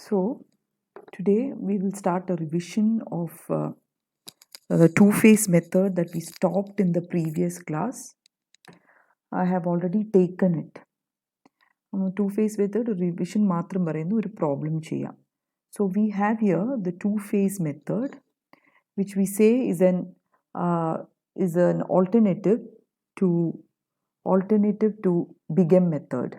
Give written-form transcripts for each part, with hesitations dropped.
So today we will start a revision of the two-phase method that we stopped in the previous class. I have already taken it. Two-phase method revision മാത്രം പറയുന്ന ഒരു problem ചെയ്യാം. So we have here the two-phase method, which we say is an alternative to Bigem method.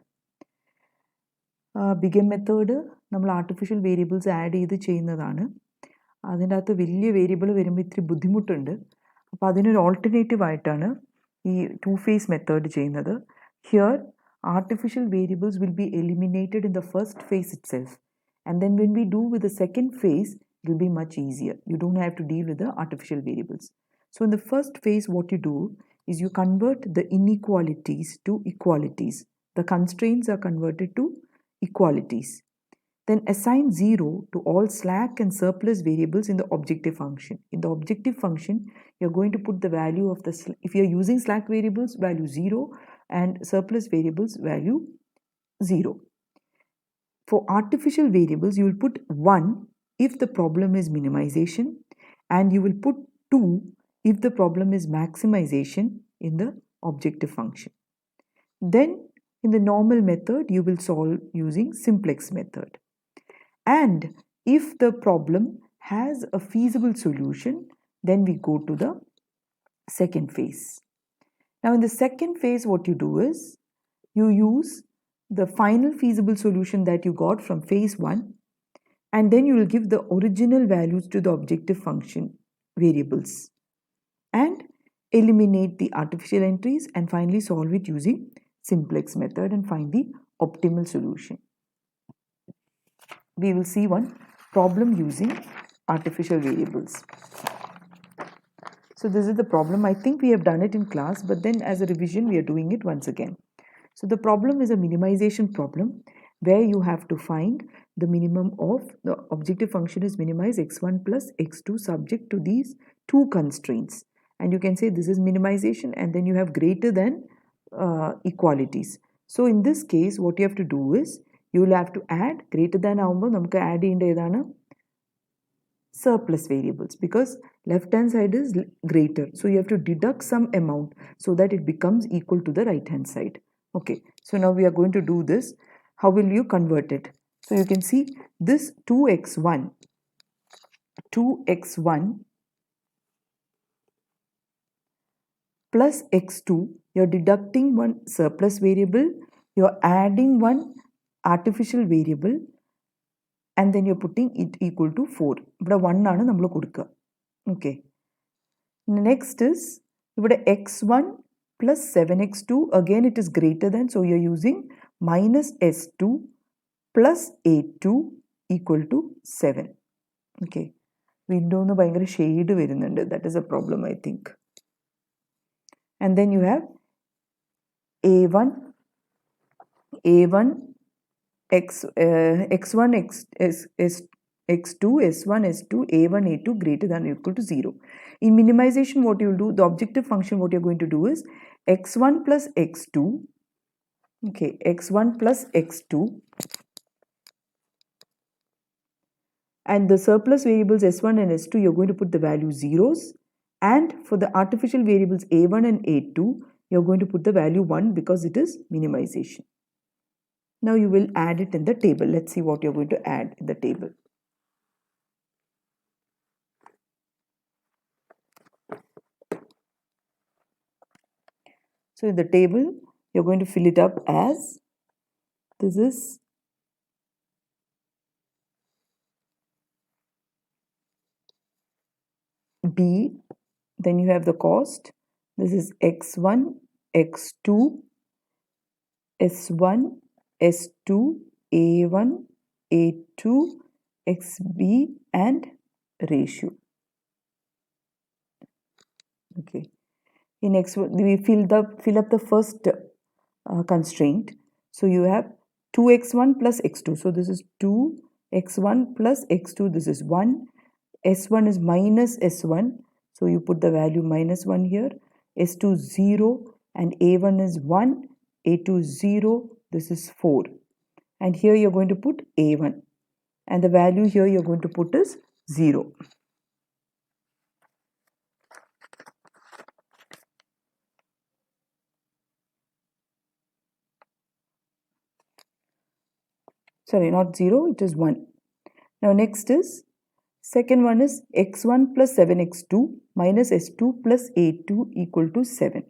Bigem method നമ്മൾ artificial variables add ചെയ്ത് ചെയ്യുന്നതാണ്. അതിൻ്റെ അകത്ത് വലിയ വേരിയബിൾ വരുമ്പോൾ ഇത്തിരി ബുദ്ധിമുട്ടുണ്ട്. അപ്പോൾ അതിനൊരു ഓൾട്ടർനേറ്റീവ് ആയിട്ടാണ് ഈ ടു ഫേസ് മെത്തേഡ് ചെയ്യുന്നത്. Here artificial variables will be eliminated in the first phase itself, and then when we do with the second phase it will be much easier. You don't have to deal with the artificial variables. So in the first phase what you do is you convert the inequalities to equalities. The constraints are converted to equalities. Then assign 0 to all slack and surplus variables in the objective function. In the objective function, you're going to put the value of the, if you're using slack variables, value 0, and surplus variables, value 0. For artificial variables, you will put 1 if the problem is minimization, and you will put 2 if the problem is maximization in the objective function. Then, in the normal method, you will solve using simplex method. And if the problem has a feasible solution, then we go to the second phase. Now in the second phase what you do is you use the final feasible solution that you got from phase 1, and then you will give the original values to the objective function variables and eliminate the artificial entries, and finally solve it using simplex method and find the optimal solution. We will see one problem using artificial variables. So this is the problem. I think we have done it in class, but then as a revision we are doing it once again. So the problem is a minimization problem where you have to find the minimum of the objective function is minimize x1 plus x2 subject to these two constraints. And you can say this is minimization, and then you have greater than equalities. So in this case what you have to do is you will have to add greater than ആവുമ്പോൾ നമുക്ക് add ചെയ്യേണ്ട ഏതാണ് surplus variables, because left hand side is greater, so you have to deduct some amount so that it becomes equal to the right hand side. Okay, so now we are going to do this. How will you convert it? So you can see this 2x1 plus x2, you're deducting one surplus variable, you're adding one artificial variable, and then you're putting it equal to 4. But 1 ആണ് നമ്മൾ കൊടുക്കുക. Okay. Next is x1 plus 7x2, again it is greater than, so you're using minus s2 plus a2 equal to 7. Okay. വിൻഡോന്ന് ഭയങ്കര shade വരുന്നുണ്ട്. That is a problem, I think. And then you have a1 x1 x2 s1 s2 a1 a2 greater than or equal to 0. In minimization what you will do, the objective function what you're going to do is x1 plus x2, okay, x1 plus x2, and the surplus variables s1 and s2 you're going to put the value zeros, and for the artificial variables a1 and a2 you're going to put the value 1 because it is minimization. Now you will add it in the table. Let's see what you're going to add in the table. So in the table, you're going to fill it up as this is B, then you have the cost. This is x1, x2, s1, s2, a1, a2, xb, and ratio. Okay. In x1 we fill up the first constraint. So you have 2x1 plus x2. So this is 2x1 plus x2. This is 1. S1 is minus S1. So you put the value minus 1 here. S2 is 0 and A1 is 1. A2 is 0. This is 4. And here you're going to put A1. and the value here you're going to put is 0. Sorry, not 0, it is 1. Now next is, second one is x1 plus 7x2 minus s2 plus a2 equal to 7.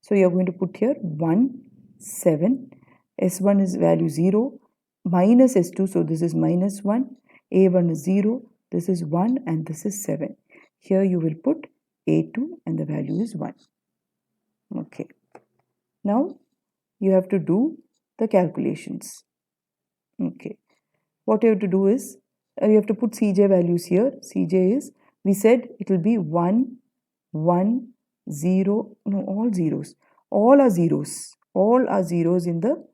So you're going to put here 1, 7, s1 is value 0, minus s2, so this is minus 1, a1 is 0, this is 1 and this is 7. Here you will put a2 and the value is 1. Okay. Now you have to do the calculations. Okay. What you have to do is, you have to put Cj values here. Cj is, we said it will be 1, 1, 0, no, all zeros. All are zeros. All are zeros in the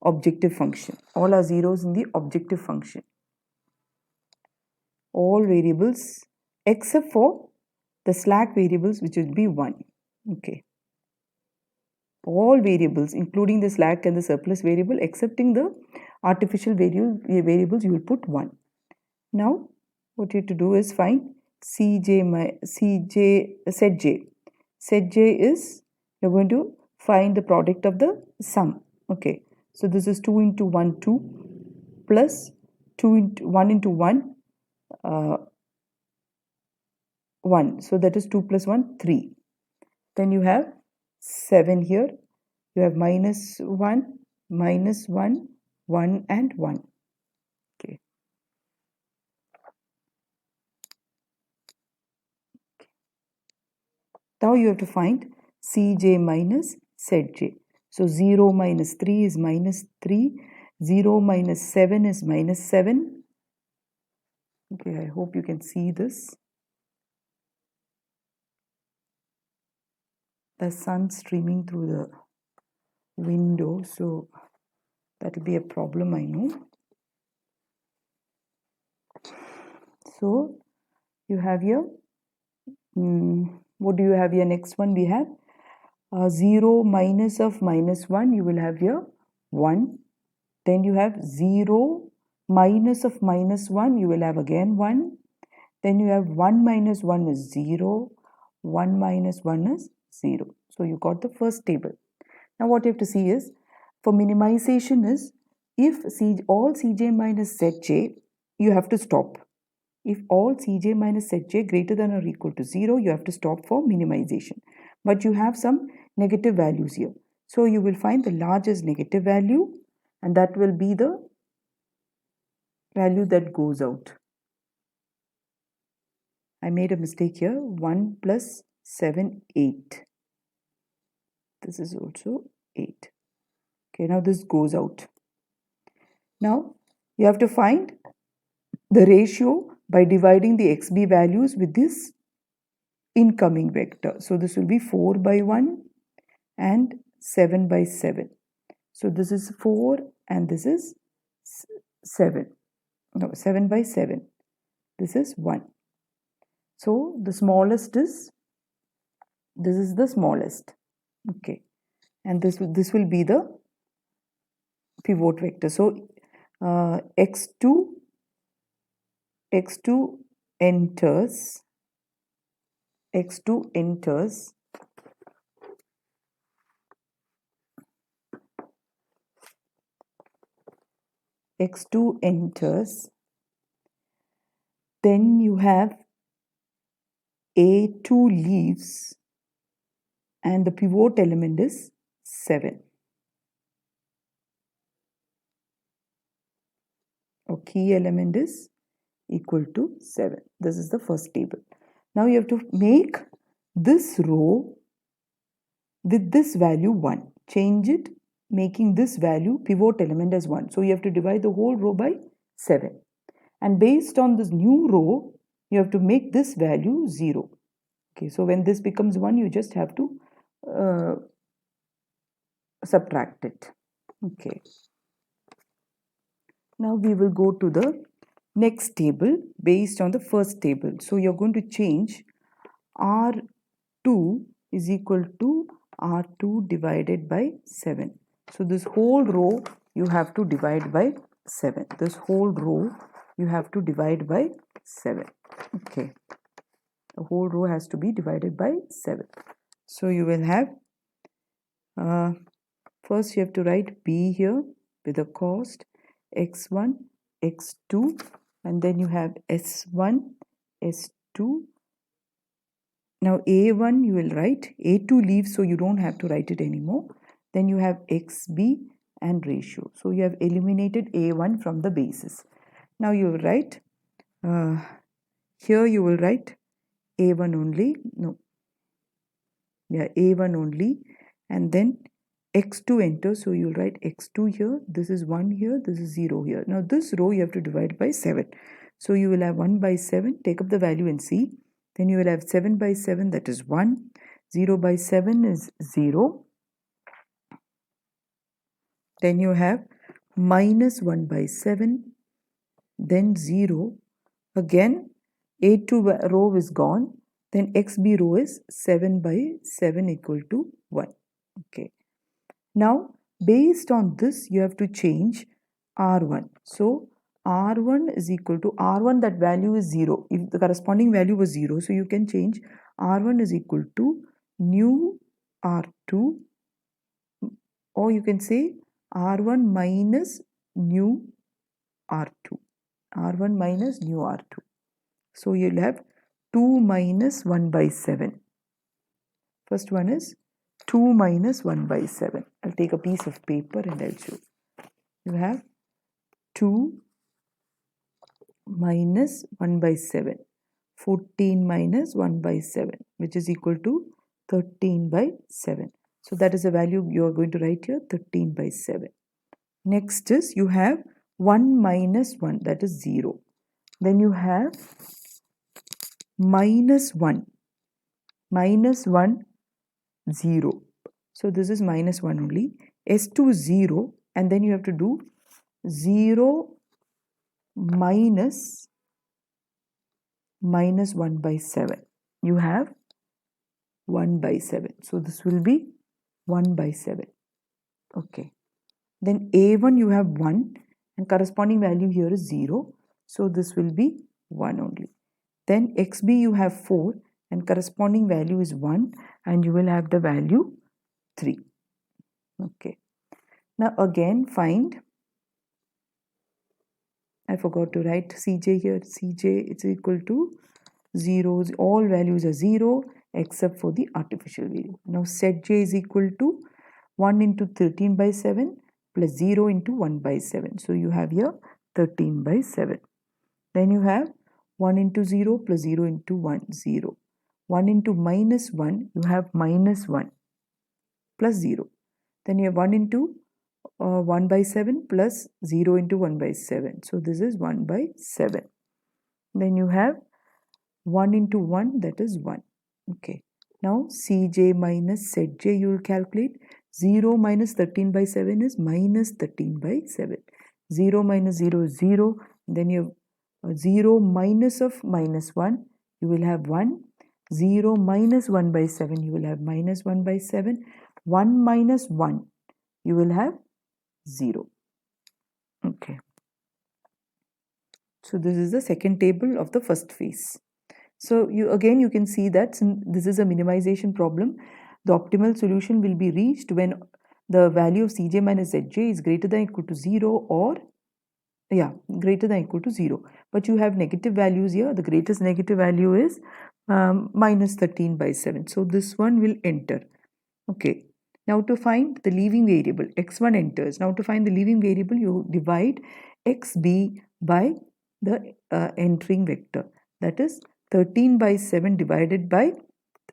objective function. All are zeros in the objective function. All variables except for the slack variables, which will be 1. Okay. All variables, including the slack and the surplus variable, excepting the artificial variables, you will put 1. Now, what you have to do is find set j. Set j is, you're going to find the product of the sum. Okay, so this is 2 into 1, 2, plus 2 into 1 into 1, 1. So that is 2 plus 1, 3. Then you have 7 here. You have minus 1, 1 and 1. Okay. Now you have to find Cj minus Zj. So 0 minus 3 is minus 3. 0 minus 7 is minus 7. Okay, I hope you can see this. The sun streaming through the window, so that will be a problem, I know. So you have here, what do you have here? Next one we have 0 minus of minus 1, you will have here 1. Then you have 0 minus of minus 1, you will have again 1. Then you have 1 minus 1 is 0. 1 minus 1 is 0. So you got the first table. Now what you have to see is, for minimization is, if all Cj minus Zj, you have to stop. If all Cj minus Zj greater than or equal to 0, you have to stop for minimization. But you have some negative values here. So you will find the largest negative value, and that will be the value that goes out. I made a mistake here. 1 plus 7, 8. This is also 8. Okay, now this goes out. Now you have to find the ratio by dividing the xb values with this incoming vector. So this will be 4 by 1 and 7 by 7. So this is 4 and this is 7. No, 7 by 7. This is 1. So the smallest is, this is the smallest. Okay, and this will be the pivot vector. So x2 enters then you have a2 leaves, and the pivot element is 7. Or key element is equal to 7. This is the first table. Now you have to make this row with this value 1. Change it, making this value pivot element as 1. So you have to divide the whole row by 7. And based on this new row, you have to make this value 0. Okay, so when this becomes 1, you just have to subtract it. Okay. Now we will go to the next table based on the first table. So you're going to change R2 is equal to R2 divided by 7. So this whole row you have to divide by 7. This whole row you have to divide by 7. Okay, the whole row has to be divided by 7. So you will have first you have to write B here with the cost x1, x2, and then you have s1, s2. Now a1 you will write, a2 leaves, so you don't have to write it anymore. Then you have xb and ratio. So you have eliminated a1 from the basis. Now you will write, here you will write a1 only, no, yeah, a1 only, and then x2 enters, so you'll write x2 here, this is 1 here, this is 0 here. Now this row you have to divide by 7. So you will have 1 by 7, take up the value and see. Then you will have 7 by 7, that is 1. 0 by 7 is 0. Then you have minus 1 by 7, then 0. Again, A2 row is gone. Then XB row is 7 by 7 equal to 1. Okay. Now, based on this, you have to change R1. So, R1 is equal to R1, that value is 0. If the corresponding value was 0, so you can change R1 is equal to new R2, or you can say R1 minus new R2. R1 minus new R2. So you'll have 2 minus 1 by 7. First one is 2 minus 1 by 7. I'll take a piece of paper and I'll show. You have 2 minus 1 by 7. 14 minus 1 by 7, which is equal to 13 by 7. So that is the value you are going to write here, 13 by 7. Next is you have 1 minus 1, that is 0. Then you have minus 1, 0. So this is minus 1 only. S2 is 0, and then you have to do 0 minus 1 by 7. You have 1 by 7. So this will be 1 by 7. Okay. Then A1 you have 1, and corresponding value here is 0. So this will be 1 only. Then XB you have 4, and corresponding value is 1, and you will have the value 3. Okay. Now again find, I forgot to write Cj here. Cj is equal to 0. All values are 0 except for the artificial variable. Now set j is equal to 1 into 13 by 7 plus 0 into 1 by 7. So you have here 13 by 7. Then you have 1 into 0 plus 0 into 1, 0. 1 into minus 1, you have minus 1 plus 0. Then you have 1 into 1 by 7 plus 0 into 1 by 7. So this is 1 by 7. Then you have 1 into 1, that is 1. Okay. Now Cj minus Zj you will calculate. 0 minus 13 by 7 is minus 13 by 7. 0 minus 0 is 0. Then you have 0 minus of minus 1, you will have 1. 0 minus 1 by 7, you will have minus 1 by 7. 1 minus 1, you will have 0. Okay. So this is the second table of the first phase. So you can see that this is a minimization problem. The optimal solution will be reached when the value of Cj minus Zj is greater than or equal to 0, or greater than or equal to 0. But you have negative values here. The greatest negative value is minus 13 by 7. So this one will enter. Okay. Now to find the leaving variable, x1 enters. Now to find the leaving variable, you divide xb by the entering vector. That is 13 by 7 divided by,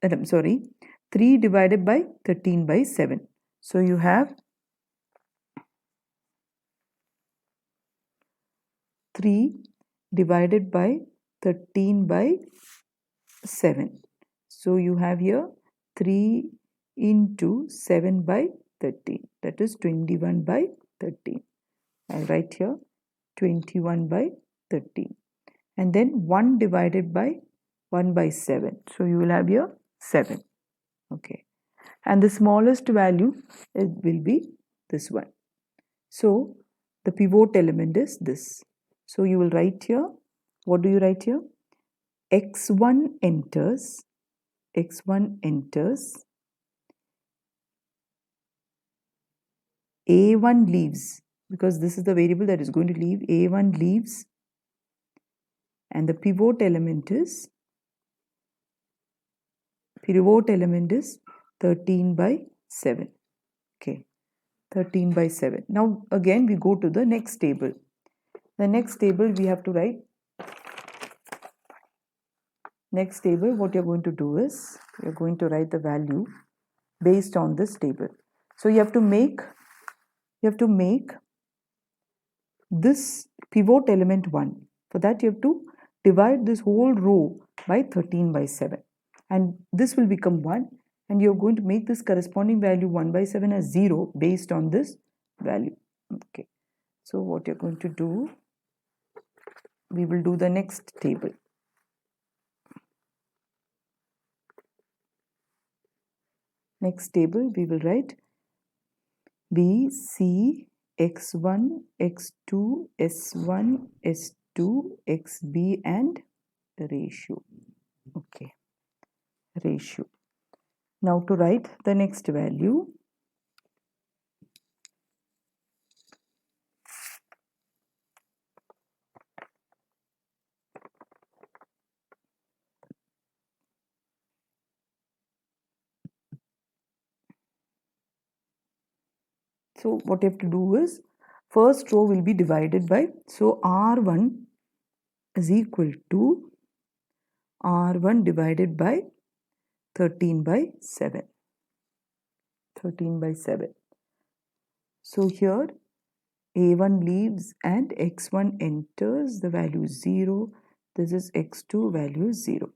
3 divided by 13 by 7. So you have 3 divided by 13 by 7. So you have here 3 into 7 by 13. That is 21 by 13. I'll write here 21 by 13. And then 1 divided by 1 by 7. So you will have here 7. Okay. And the smallest value will be this one. So the pivot element is this. So you will write here, what do you write here? x1 enters, a1 leaves, because this is the variable that is going to leave, a1 leaves, and the pivot element is 13 by 7. Okay, 13 by 7. Now again we go to the next table. The next table we have to write. Next table, what you're going to do is, you're going to write the value based on this table. So you have to make this pivot element 1. For that you have to divide this whole row by 13 by 7. And this will become 1. And you're going to make this corresponding value 1 by 7 as 0 based on this value. Okay. So what you're going to do, we will do the next table. Next table, we will write B, C, x1, x2, s1, s2, xb, and ratio. Okay, ratio. Now to write the next value, so what you have to do is, first row will be divided by, so R1 is equal to R1 divided by 13 by 7. 13 by 7. So here A1 leaves and x1 enters, the value is 0. This is x2, value is 0.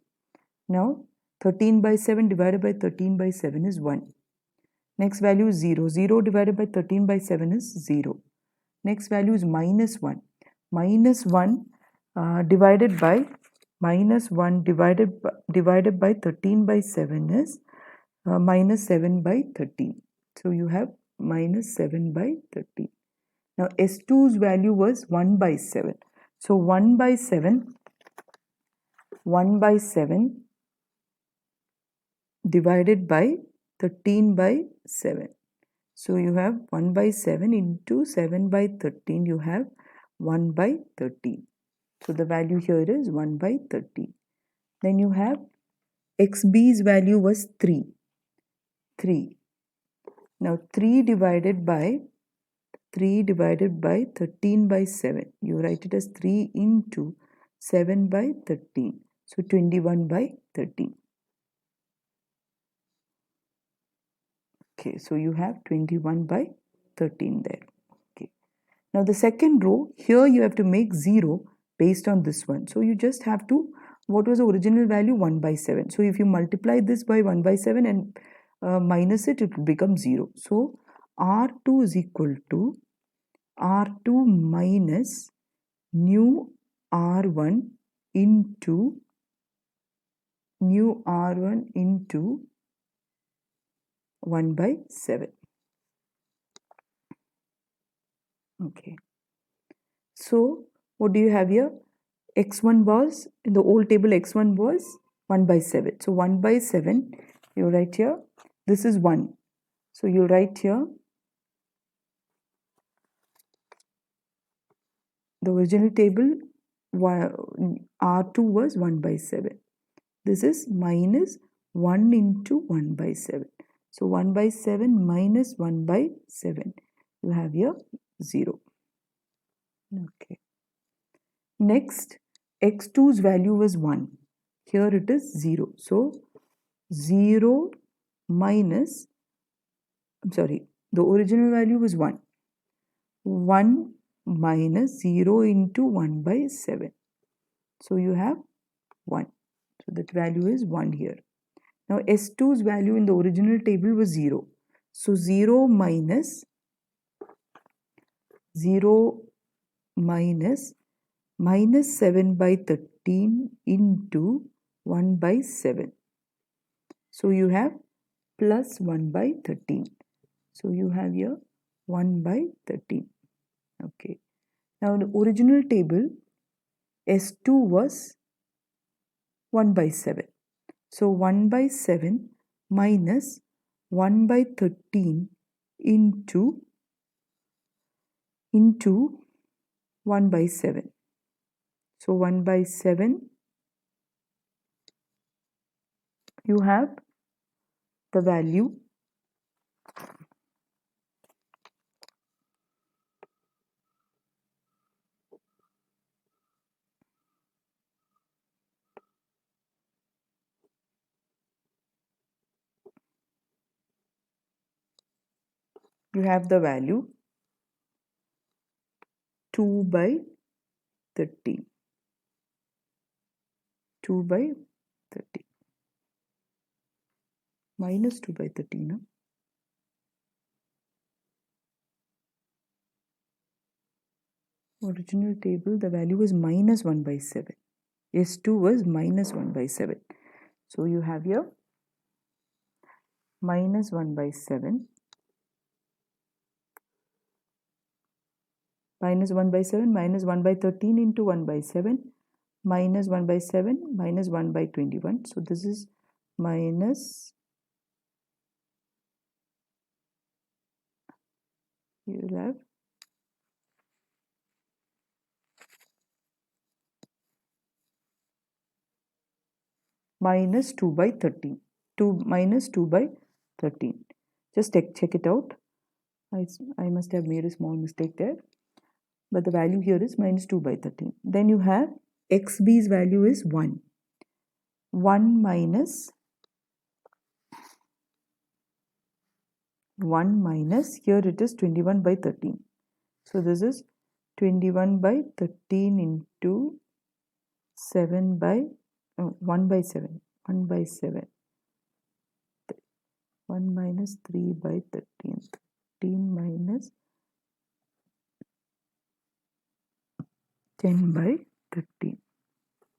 Now 13 by 7 divided by 13 by 7 is 1. Next value is 0. 0 divided by 13 by 7 is 0. Next value is minus 1. Minus 1 divided by 13 by 7 is minus 7 by 13. So you have minus 7 by 13. Now S2's value was 1 by 7. So 1 by 7 divided by 13 by 7. So you have 1 by 7 into 7 by 13, you have 1 by 13. So the value here is 1 by 13. Then you have XB's value was 3. Now 3 divided by 13 by 7. You write it as 3 into 7 by 13. So 21 by 13. Okay, so you have 21 by 13 there. Okay. Now the second row, here you have to make 0 based on this one. So you just have to, what was the original value? 1 by 7. So if you multiply this by 1 by 7 and minus it, it will become 0. So R2 is equal to R2 minus new R1 into 1 by 7. Okay. So what do you have here? X1 was, in the old table, X1 was 1 by 7. So 1 by 7, you write here, this is 1. So you write here, the original table, R2 was 1 by 7. This is minus 1 into 1 by 7. So 1 by 7 minus 1 by 7. You have here 0. Okay. Next, x2's value was 1. Here it is 0. So 0 minus, the original value was 1. 1 minus 0 into 1 by 7. So you have 1. So that value is 1 here. Now S2's value in the original table was 0. So 0 minus minus 7 by 13 into 1 by 7. So you have plus 1 by 13. So you have here 1 by 13. Okay. Now the original table, S2 was 1 by 7. So 1 by 7 minus 1 by 13 into 1 by 7. So 1 by 7, you have the value you have the value 2 by 13. 2 by 13 minus 2 by 13. Huh? Original table, the value was minus 1 by 7. S2 was minus 1 by 7. So you have here minus 1 by 7. Minus 1 by 7 minus 1 by 13 into 1 by 7 minus 1 by 7 minus 1 by 21. So this is minus, you will have minus 2 by 13. 2 minus 2 by 13. Just check it out. I must have made a small mistake there. But the value here is minus 2 by 13. Then you have xb's value is 1. 1 minus 1 minus, here it is 21 by 13. So this is 21 by 13 into 7 by 1 by 7. 1 by 7. 1 minus 3 by 13. 13 minus 10 by 13.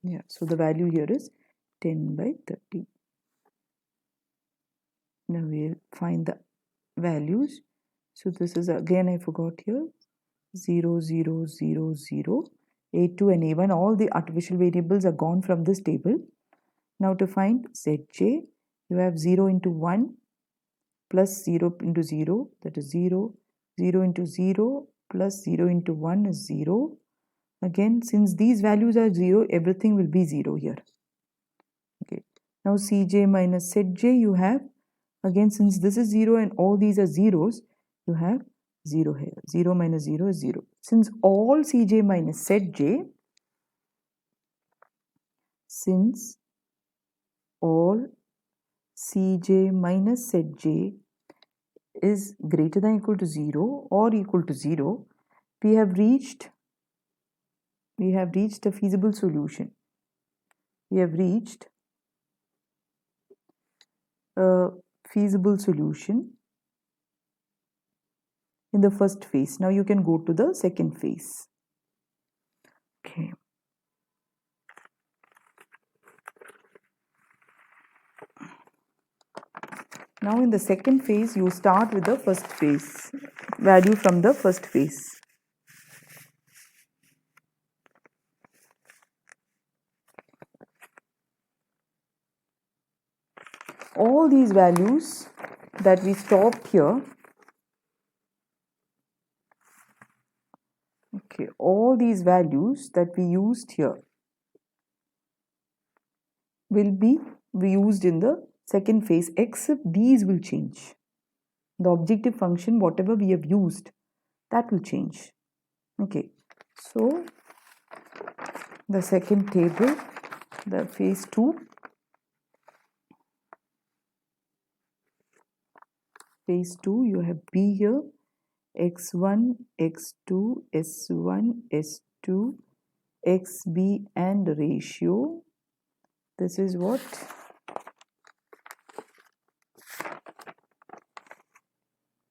Yeah, so the value here is 10 by 13. Now we'll find the values. So this is, again I forgot here, 0 0 0 0, a2 and a1, all the artificial variables are gone from this table. Now to find zj, you have 0 into 1 plus 0 into 0, that is 0. 0 into 0 plus 0 into 1 is 0. Again, since these values are 0, everything will be 0 here. Okay. Now cj minus zj, you have, again since this is 0 and all these are zeros, you have 0 here. 0 minus 0 is 0. Since all cj minus zj, since all cj minus zj is greater than equal to 0 or equal to 0, we have reached a feasible solution. We have reached a feasible solution in the first phase. Now you can go to the second phase. Okay. Now in the second phase, you start with the first phase, value from the first phase. All these values that we stopped here, okay, all these values that we used here will be used in the second phase, except these will change. The objective function, whatever we have used, that will change. Okay, so the second table, the phase 2, you have B here, x1, x2, s1, s2, xb and ratio. This is what?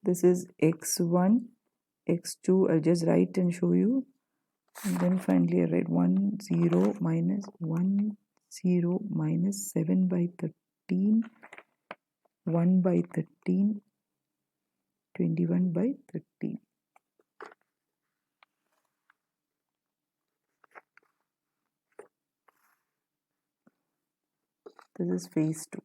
This is x1, x2, I'll just write and show you. And then finally I write 1, 0, minus 1, 0, minus 7 by 13, 1 by 13, 21 by 13. This is phase 2.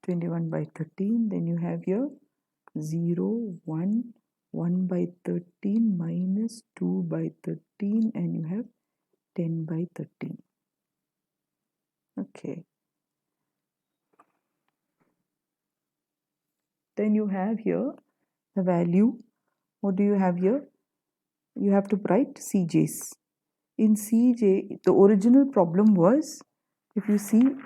(21/13). Then you have here 0, 1, 1/13 minus 2/13, and you have 10/13. Okay. Then you have here the value. What do you have here? You have to write CJs. In CJ, the original problem was, if you see,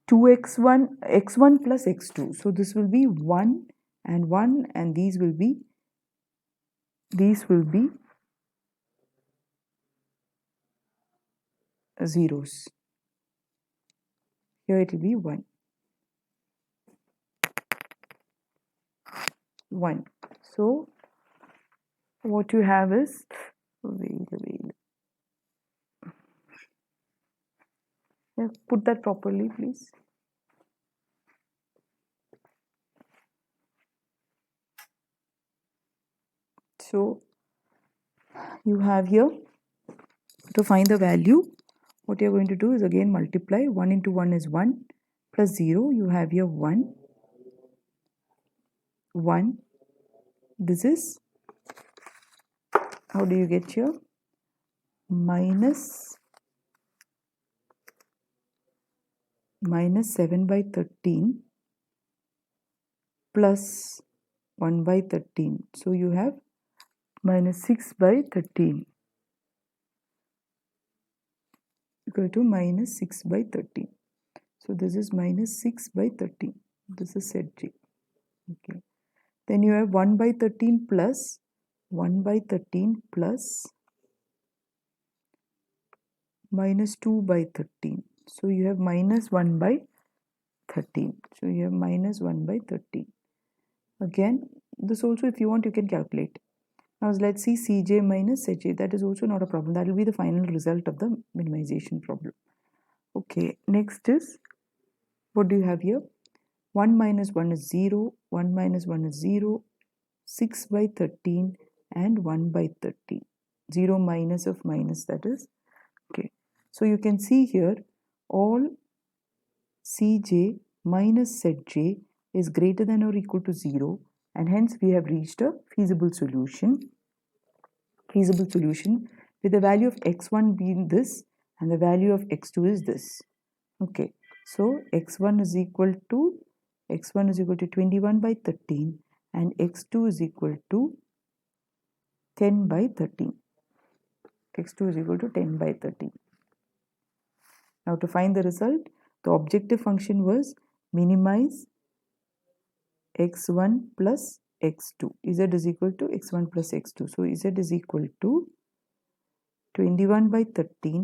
2x1, x1 plus x2. So this will be 1 and 1, and these will be zeros. Here it will be 1. 1. So what you have is, yeah, put that properly, please. So you have here, to find the value, what you are going to do is again multiply. 1 into 1 is 1, plus 0, you have here 1, 1. This is, how do you get here? Minus 7/13 plus 1/13. So you have minus 6/13 equal to minus 6/13. So this is minus 6/13. This is ZJ. Okay. Then you have 1/13 plus 1/13 plus minus 2/13. So you have minus 1/13. So you have minus 1/13. Again, this also, if you want, you can calculate. Now let's see CJ minus ZJ. That is also not a problem. That will be the final result of the minimization problem. Okay, next is, what do you have here? 1 minus 1 is 0, 1 minus 1 is 0, 6/13 and 1/13. 0 minus of minus, that is. Okay, so you can see here all CJ minus ZJ is greater than or equal to 0, and hence we have reached a feasible solution with the value of x1 being this and the value of x2 is this. Okay, so x1 is equal to 21/13 and x2 is equal to 10/13. x2 is equal to 10/13. Now to find the result, the objective function was minimize x1 plus x2. Z is equal to x1 plus x2. So Z is equal to 21/13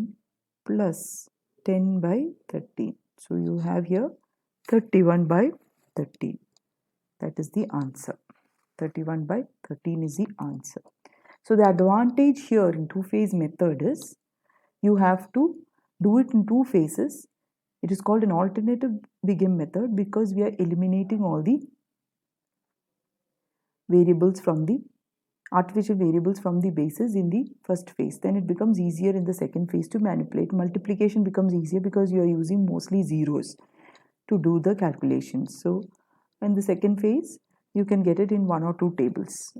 plus 10/13. So you have here 31/13. That is the answer. 31/13 is the answer. So the advantage here in two-phase method is you have to do it in 2 phases. It is called an alternative Begin method because we are eliminating all the variables from the artificial variables from the bases in the first phase. Then it becomes easier in the second phase to manipulate. Multiplication becomes easier because you are using mostly zeros to do the calculations. So in the second phase, you can get it in 1 or 2 tables.